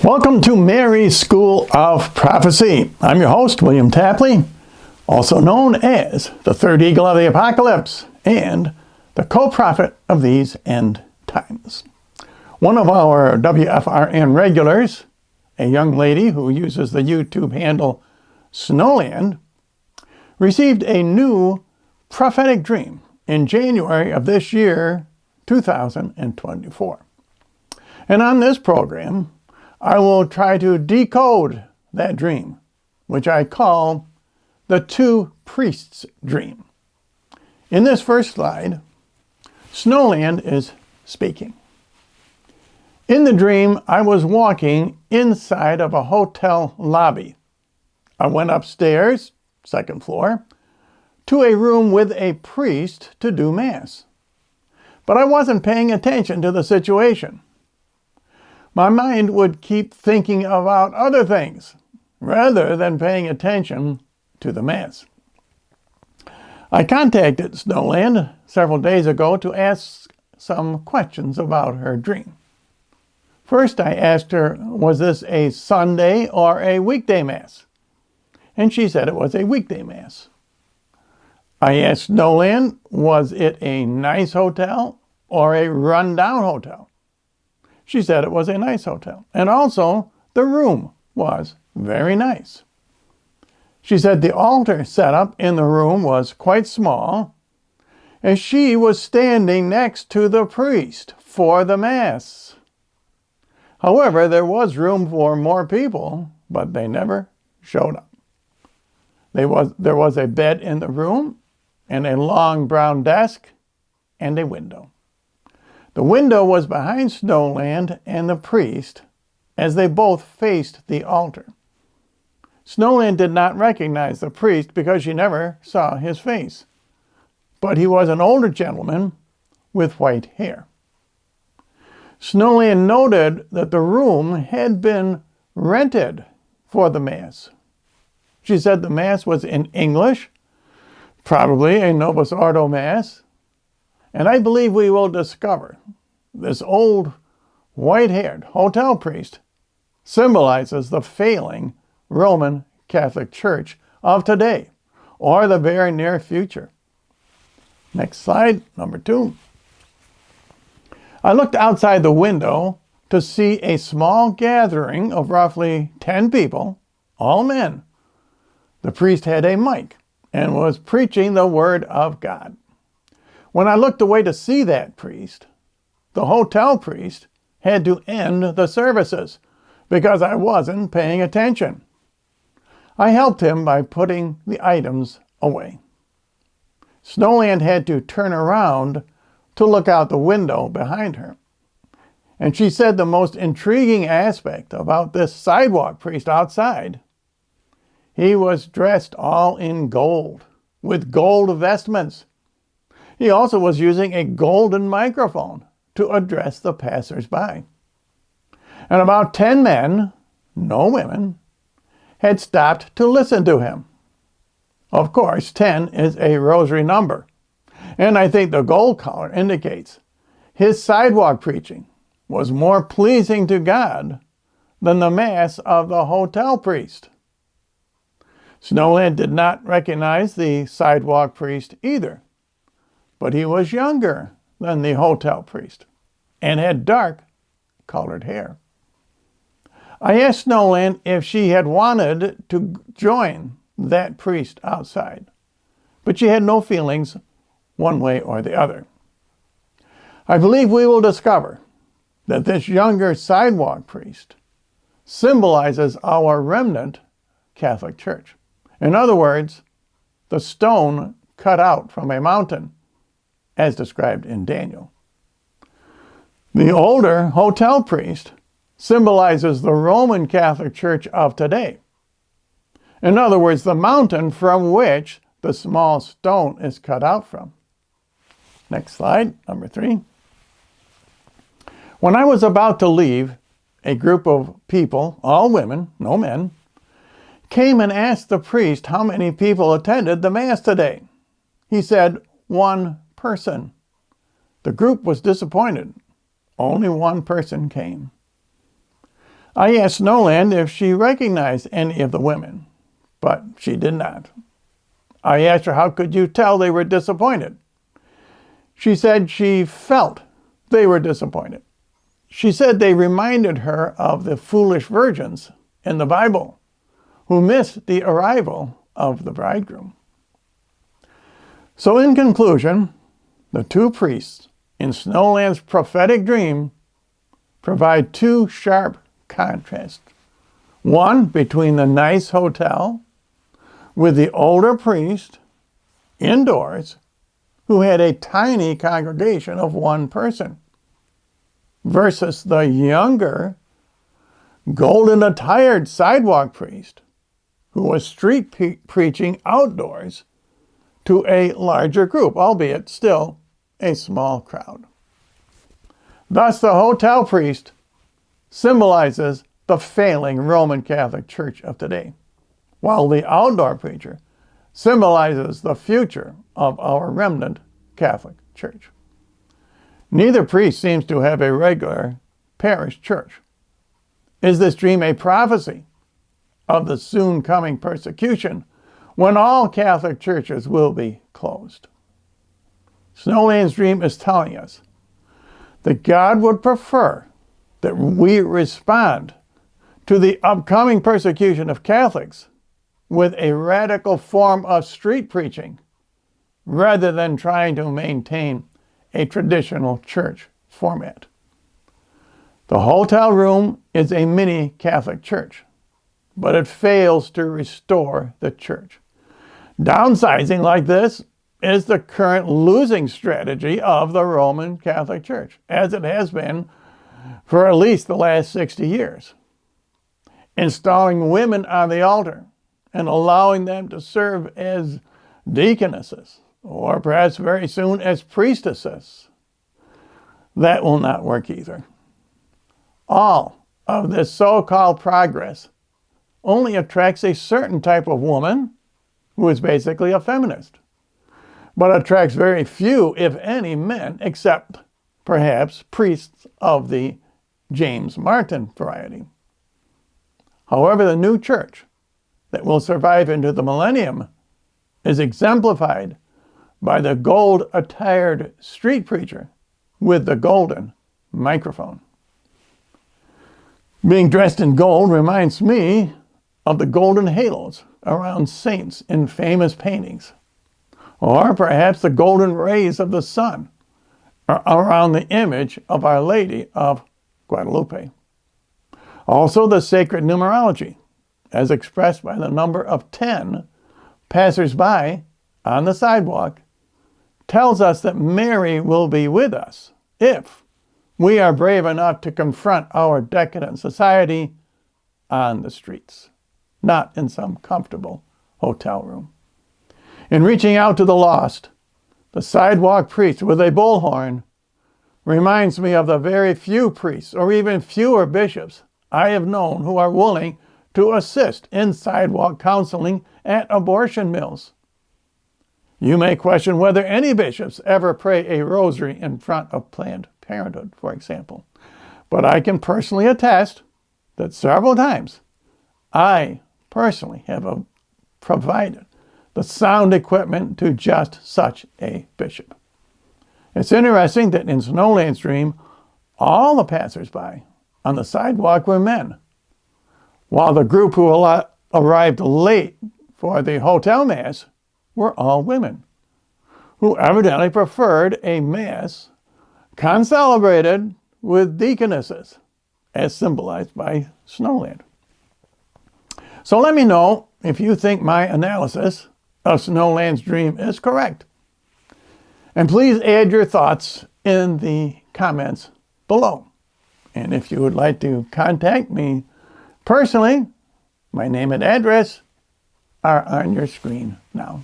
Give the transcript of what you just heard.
Welcome to Mary's School of Prophecy. I'm your host, William Tapley, also known as the Third Eagle of the Apocalypse and the co-prophet of these end times. One of our WFRN regulars, a young lady who uses the YouTube handle Snowland, received a new prophetic dream in January of this year, 2024. And on this program, I will try to decode that dream, which I call the two priests dream. In this first slide, Snowland is speaking. In the dream, I was walking inside of a hotel lobby. I went upstairs, second floor, to a room with a priest to do Mass. But I wasn't paying attention to the situation. My mind would keep thinking about other things rather than paying attention to the Mass. I contacted Snowland several days ago to ask some questions about her dream. First, I asked her, was this a Sunday or a weekday Mass? And she said it was a weekday Mass. I asked Snowland, was it a nice hotel or a run-down hotel? She said it was a nice hotel. And also, the room was very nice. She said the altar setup in the room was quite small, and she was standing next to the priest for the Mass. However, there was room for more people, but they never showed up. There was a bed in the room, and a long brown desk, and a window. The window was behind Snowland and the priest as they both faced the altar. Snowland did not recognize the priest because she never saw his face, but he was an older gentleman with white hair. Snowland noted that the room had been rented for the Mass. She said the Mass was in English, probably a Novus Ordo Mass, and I believe we will discover this old, white-haired hotel priest symbolizes the failing Roman Catholic Church of today, or the very near future. Next slide, number 2. I looked outside the window to see a small gathering of roughly 10 people, all men. The priest had a mic and was preaching the Word of God. When I looked away to see that priest, the hotel priest had to end the services because I wasn't paying attention. I helped him by putting the items away. Snowland had to turn around to look out the window behind her. And she said the most intriguing aspect about this sidewalk priest outside, he was dressed all in gold, with gold vestments. He also was using a golden microphone to address the passers-by. And about 10 men, no women, had stopped to listen to him. Of course, 10 is a Rosary number, and I think the gold color indicates his sidewalk preaching was more pleasing to God than the Mass of the hotel priest. Snowland did not recognize the sidewalk priest either, but he was younger than the hotel priest and had dark colored hair. I asked Snowland if she had wanted to join that priest outside, but she had no feelings one way or the other. I believe we will discover that this younger sidewalk priest symbolizes our remnant Catholic Church. In other words, the stone cut out from a mountain, as described in Daniel. The older hotel priest symbolizes the Roman Catholic Church of today. In other words, the mountain from which the small stone is cut out from. Next slide, number 3. When I was about to leave, a group of people, all women, no men, came and asked the priest how many people attended the Mass today. He said, 1 person. The group was disappointed. Only 1 person came. I asked Snowland if she recognized any of the women, but she did not. I asked her how could you tell they were disappointed. She said she felt they were disappointed. She said they reminded her of the foolish virgins in the Bible who missed the arrival of the bridegroom. So in conclusion, the two priests in Snowland's prophetic dream provide two sharp contrasts. One between the nice hotel with the older priest indoors who had a tiny congregation of one person versus the younger, golden-attired sidewalk priest who was street preaching outdoors to a larger group, albeit still a small crowd. Thus, the hotel priest symbolizes the failing Roman Catholic Church of today, while the outdoor preacher symbolizes the future of our remnant Catholic Church. Neither priest seems to have a regular parish church. Is this dream a prophecy of the soon coming persecution when all Catholic churches will be closed? Snowland's dream is telling us that God would prefer that we respond to the upcoming persecution of Catholics with a radical form of street preaching rather than trying to maintain a traditional church format. The hotel room is a mini Catholic church, but it fails to restore the church. Downsizing like this is the current losing strategy of the Roman Catholic Church, as it has been for at least the last 60 years. Installing women on the altar and allowing them to serve as deaconesses, or perhaps very soon as priestesses, that will not work either. All of this so-called progress only attracts a certain type of woman who is basically a feminist, but attracts very few, if any, men, except perhaps priests of the James Martin variety. However, the new church that will survive into the millennium is exemplified by the gold-attired street preacher with the golden microphone. Being dressed in gold reminds me of the golden halos around saints in famous paintings, or perhaps the golden rays of the sun around the image of Our Lady of Guadalupe. Also, the sacred numerology, as expressed by the number of 10 passers-by on the sidewalk, tells us that Mary will be with us if we are brave enough to confront our decadent society on the streets, not in some comfortable hotel room. In reaching out to the lost, the sidewalk priest with a bullhorn reminds me of the very few priests, or even fewer bishops, I have known who are willing to assist in sidewalk counseling at abortion mills. You may question whether any bishops ever pray a rosary in front of Planned Parenthood, for example. But I can personally attest that several times I personally have provided the sound equipment to just such a bishop. It's interesting that in Snowland's dream, all the passers-by on the sidewalk were men, while the group who arrived late for the hotel mass were all women, who evidently preferred a mass concelebrated with deaconesses, as symbolized by Snowland. So let me know if you think my analysis of Snowland's dream is correct. And please add your thoughts in the comments below. And if you would like to contact me personally, my name and address are on your screen now.